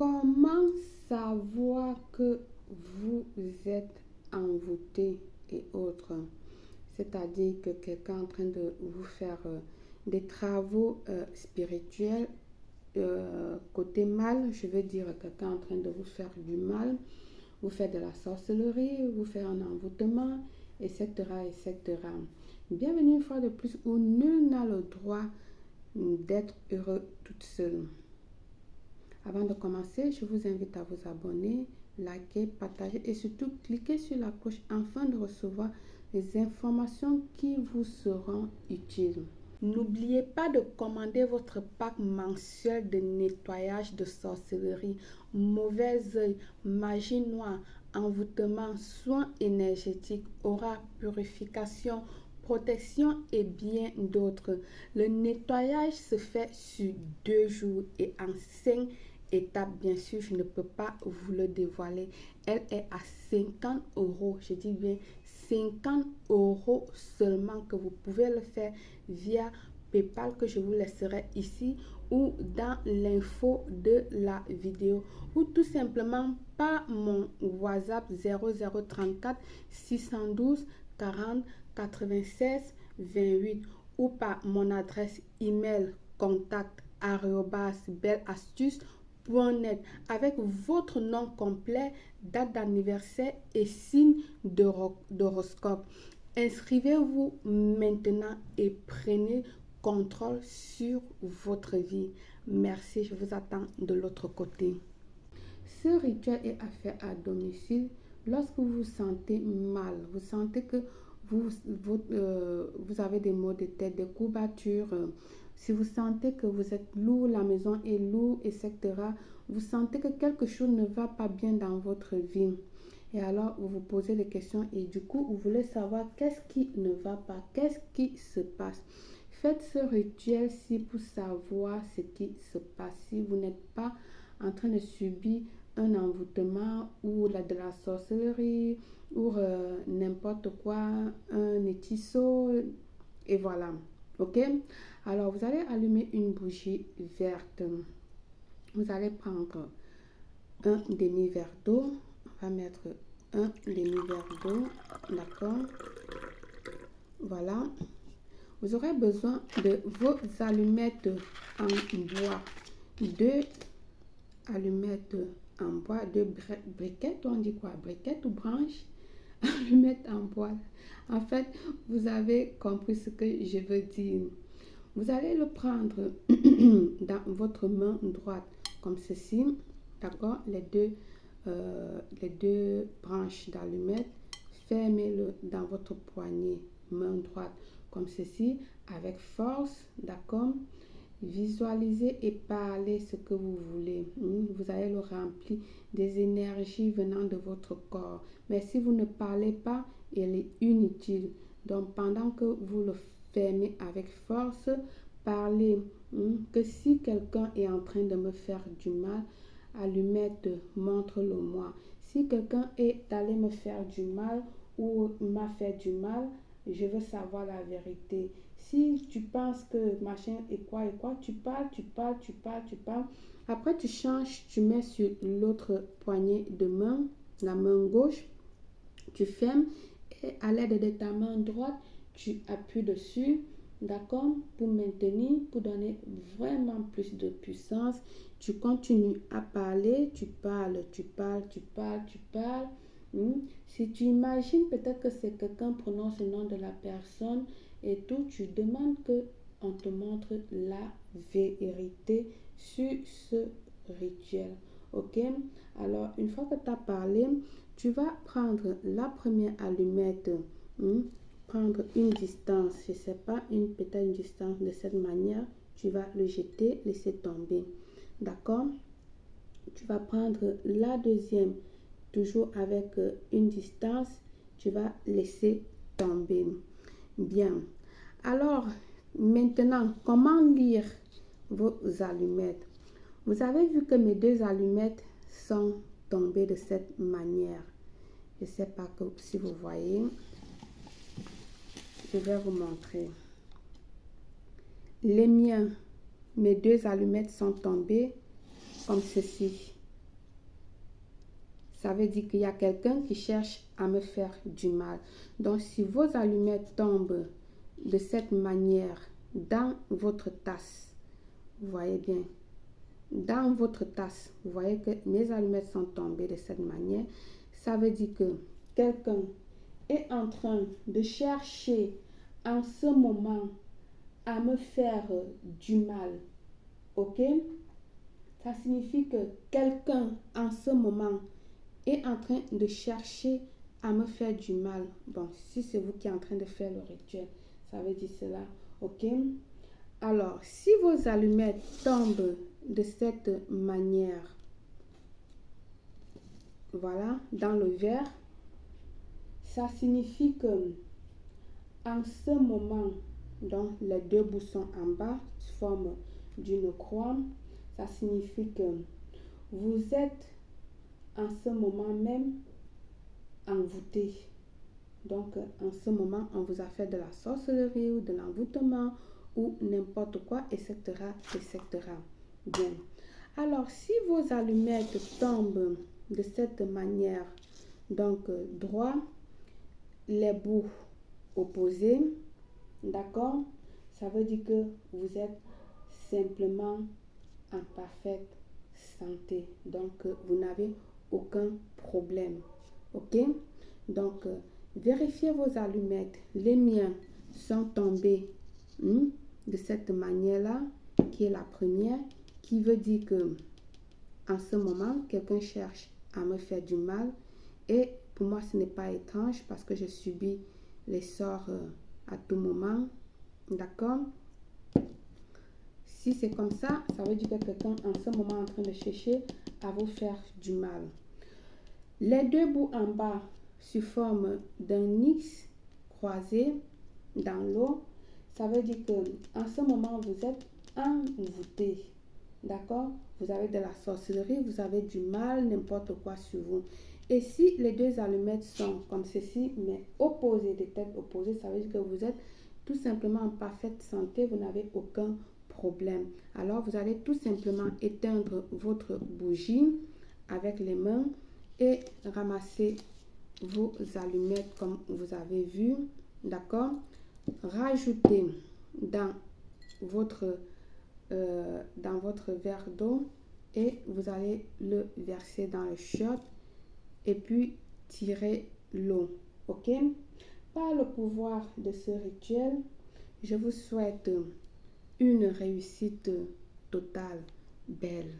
Comment savoir que vous êtes envoûté et autres? C'est-à-dire que quelqu'un est en train de vous faire des travaux spirituels. Côté mal, je veux dire quelqu'un est en train de vous faire du mal, vous faire de la sorcellerie, vous faire un envoûtement, etc., etc. Bienvenue une fois de plus où nul n'a le droit d'être heureux toute seule. Avant de commencer, je vous invite à vous abonner, liker, partager et surtout cliquer sur la cloche afin de recevoir les informations qui vous seront utiles. N'oubliez pas de commander votre pack mensuel de nettoyage de sorcellerie, mauvais œil, magie noire, envoûtement, soins énergétiques, aura, purification, protection et bien d'autres. Le nettoyage se fait sur 2 jours et en 5 étapes. Bien sûr, je ne peux pas vous le dévoiler. Elle est à 50 €. Je dis bien 50 € seulement, que vous pouvez le faire via PayPal que je vous laisserai ici ou dans l'info de la vidéo, ou tout simplement par mon WhatsApp 0034 612 40 96 28 ou par mon adresse email contact@belleastuce.net avec votre nom complet, date d'anniversaire et signe d'horoscope. Inscrivez-vous maintenant et prenez contrôle sur votre vie. Merci, je vous attends de l'autre côté. Ce rituel est à faire à domicile lorsque vous vous sentez mal, vous sentez que vous avez des maux de tête, des courbatures, si vous sentez que vous êtes lourd, la maison est lourde, etc., vous sentez que quelque chose ne va pas bien dans votre vie. Et alors, vous vous posez des questions et du coup, vous voulez savoir qu'est-ce qui ne va pas, qu'est-ce qui se passe. Faites ce rituel-ci pour savoir ce qui se passe. Si vous n'êtes pas en train de subir un envoûtement ou de la sorcellerie ou n'importe quoi, un hétisseau, et voilà. Ok? Alors, vous allez allumer une bougie verte. Vous allez prendre un demi-verre d'eau. On va mettre un demi-verre d'eau. D'accord? Voilà. Vous aurez besoin de vos allumettes en bois. 2 allumettes en bois, 2 briquettes, on dit quoi? Briquettes ou branches? Allumettes en bois. En fait, vous avez compris ce que je veux dire. Vous allez le prendre dans votre main droite, comme ceci. D'accord? Les deux branches d'allumettes. Fermez-le dans votre poignet, main droite, comme ceci, avec force. D'accord? Visualisez et parlez ce que vous voulez. Vous allez le remplir des énergies venant de votre corps. Mais si vous ne parlez pas, il est inutile. Donc, pendant que vous le fermez avec force, parlez. Que si quelqu'un est en train de me faire du mal, allumette, montre-le moi. Si quelqu'un est allé me faire du mal ou m'a fait du mal, je veux savoir la vérité. Si tu penses que machin et quoi, tu parles. Après, tu changes, tu mets sur l'autre poignée de main, la main gauche, tu fermes et à l'aide de ta main droite, tu appuies dessus, d'accord, pour maintenir, pour donner vraiment plus de puissance. Tu continues à parler, tu parles. Si tu imagines peut-être que c'est quelqu'un prononce le nom de la personne et tout, tu demandes qu'on te montre la vérité sur ce rituel. Ok? Alors, une fois que tu as parlé, tu vas prendre la première allumette, prendre une distance, je ne sais pas, peut-être une distance de cette manière, tu vas le jeter, laisser tomber. D'accord? Tu vas prendre la deuxième, toujours avec une distance, tu vas laisser tomber. Bien. Alors, maintenant, comment lire vos allumettes? Vous avez vu que mes 2 allumettes sont tombées de cette manière. Je ne sais pas si vous voyez. Je vais vous montrer. Les miens, mes 2 allumettes sont tombées comme ceci. ça veut dire qu'il y a quelqu'un qui cherche à me faire du mal. Donc, si vos allumettes tombent de cette manière dans votre tasse, vous voyez bien, dans votre tasse, vous voyez que mes allumettes sont tombées de cette manière, ça veut dire que quelqu'un est en train de chercher en ce moment à me faire du mal. Ok? Ça signifie que quelqu'un en ce moment est en train de chercher à me faire du mal. Bon, si c'est vous qui êtes en train de faire le rituel, ça veut dire cela. Ok? Alors, si vos allumettes tombent de cette manière, voilà, dans le verre, ça signifie que en ce moment, donc les deux bouts sont en bas, forme d'une croix. Ça signifie que vous êtes en ce moment même envoûté. Donc, en ce moment, on vous a fait de la sorcellerie ou de l'envoûtement ou n'importe quoi, etc., etc. Bien. Alors, si vos allumettes tombent de cette manière, donc droit, les bouts opposés, d'accord, ça veut dire que vous êtes simplement en parfaite santé. Donc, vous n'avez aucun problème. Ok? Donc, vérifiez vos allumettes. Les miens sont tombés de cette manière-là, qui est la première, qui veut dire que en ce moment, quelqu'un cherche à me faire du mal. Et pour moi, ce n'est pas étrange parce que je subis les sorts à tout moment. D'accord? Si c'est comme ça, ça veut dire que quelqu'un en ce moment est en train de chercher à vous faire du mal. Les deux bouts en bas sous forme d'un X croisé dans l'eau, ça veut dire que en ce moment vous êtes envoûté. D'accord? Vous avez de la sorcellerie, vous avez du mal, n'importe quoi sur vous. Et si les deux allumettes sont comme ceci, mais opposées, des têtes opposées, ça veut dire que vous êtes tout simplement en parfaite santé, vous n'avez aucun problème. Alors, vous allez tout simplement éteindre votre bougie avec les mains et ramasser vos allumettes comme vous avez vu. D'accord? Rajoutez dans votre verre d'eau et vous allez le verser dans le chiotte et puis tirer l'eau. Ok? Par le pouvoir de ce rituel, je vous souhaite une réussite totale, belle.